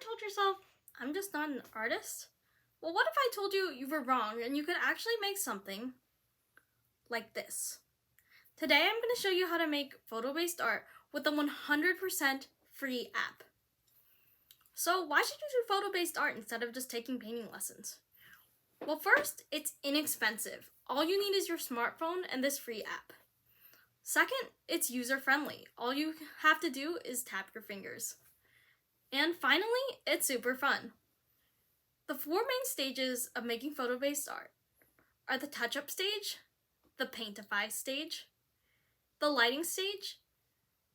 told yourself, I'm just not an artist? Well, what if I told you you were wrong and you could actually make something like this? Today I'm going to show you how to make photo-based art with a 100% free app. So why should you do photo-based art instead of just taking painting lessons? Well, first, it's inexpensive. All you need is your smartphone and this free app. Second, it's user-friendly. All you have to do is tap your fingers. And finally, it's super fun. The 4 main stages of making photo-based art are the touch-up stage, the paintify stage, the lighting stage,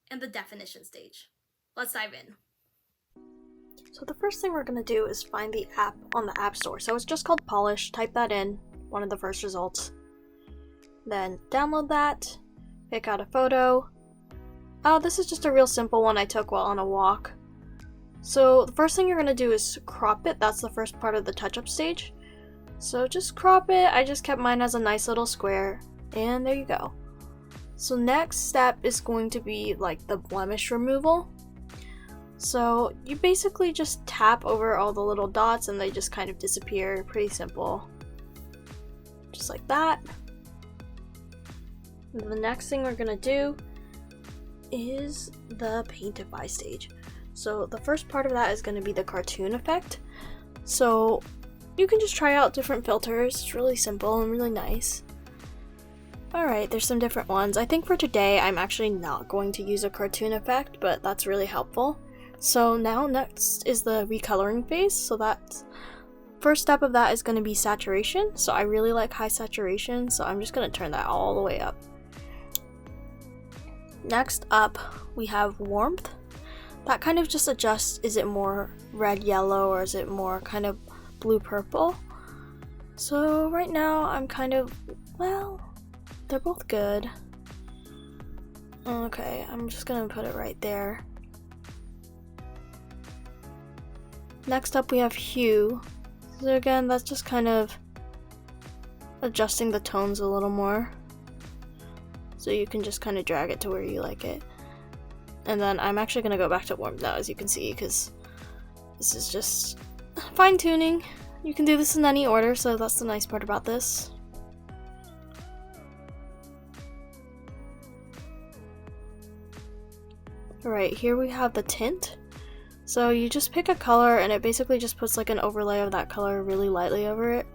and the definition stage. Let's dive in. So the first thing we're going to do is find the app on the App Store. So it's just called Polish. Type that in, one of the first results. Then download that, pick out a photo. This is just a real simple one I took while on a walk. So the first thing you're going to do is crop it. That's the first part of the touch-up stage. So just crop it. I just kept mine as a nice little square. And there you go. So next step is going to be like the blemish removal. So you basically just tap over all the little dots and they just kind of disappear. Pretty simple. Just like that. And the next thing we're going to do is the paintify stage. So the first part of that is going to be the cartoon effect. So you can just try out different filters. It's really simple and really nice. Alright, there's some different ones. I think for today I'm actually not going to use a cartoon effect, but that's really helpful. So now next is the recoloring phase. So that's first step of that is going to be saturation. So I really like high saturation, so I'm just going to turn that all the way up. Next up we have warmth. That kind of just adjusts, is it more red yellow or is it more kind of blue purple? So right now I'm kind of, well, they're both good. Okay, I'm just gonna put it right there. Next up we have hue. So again, that's just kind of adjusting the tones a little more. So you can just kind of drag it to where you like it. And then I'm actually gonna go back to warmth now, as you can see, because this is just fine-tuning. You can do this in any order, so that's the nice part about this. Alright, here we have the tint. So you just pick a color and it basically just puts like an overlay of that color really lightly over it.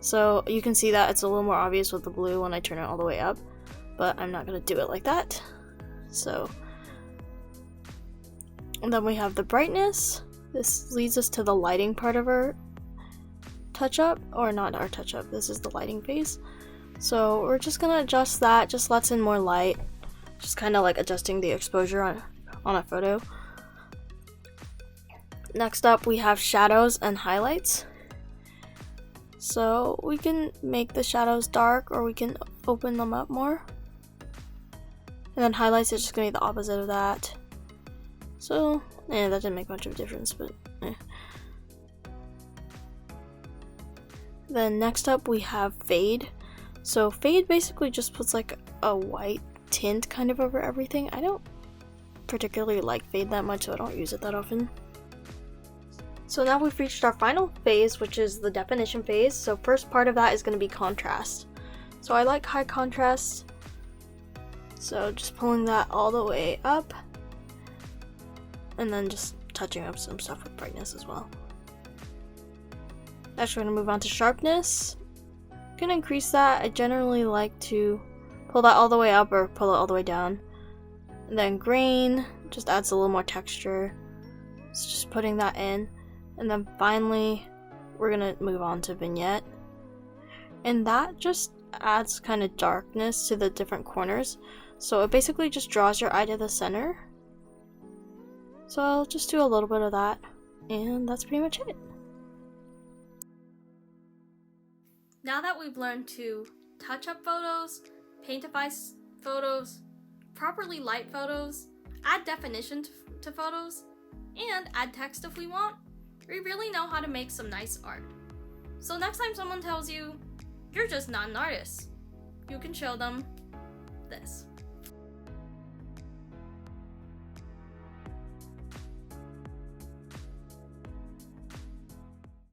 So you can see that it's a little more obvious with the blue when I turn it all the way up, but I'm not going to do it like that. So, and then we have the brightness. This leads us to the lighting part of our touch-up, or not our touch-up, this is the lighting phase. So we're just going to adjust that, just lets in more light. Just kind of like adjusting the exposure on a photo. Next up we have shadows and highlights. So we can make the shadows dark or we can open them up more. And then highlights is just going to be the opposite of that. So, that didn't make much of a difference, but Then next up we have fade. So fade basically just puts like a white tint kind of over everything. I don't particularly like fade that much, so I don't use it that often. So now we've reached our final phase, which is the definition phase. So first part of that is going to be contrast. So I like high contrast. So just pulling that all the way up. And then just touching up some stuff with brightness as well. Next we're going to move on to sharpness. I'm going to increase that. I generally like to pull that all the way up or pull it all the way down. And then grain just adds a little more texture. So just putting that in. And then finally, we're gonna move on to vignette. And that just adds kind of darkness to the different corners. So it basically just draws your eye to the center. So I'll just do a little bit of that. And that's pretty much it. Now that we've learned to touch up photos, paintify photos, properly light photos, add definition to photos, and add text if we want, we really know how to make some nice art. So next time someone tells you, you're just not an artist, you can show them this.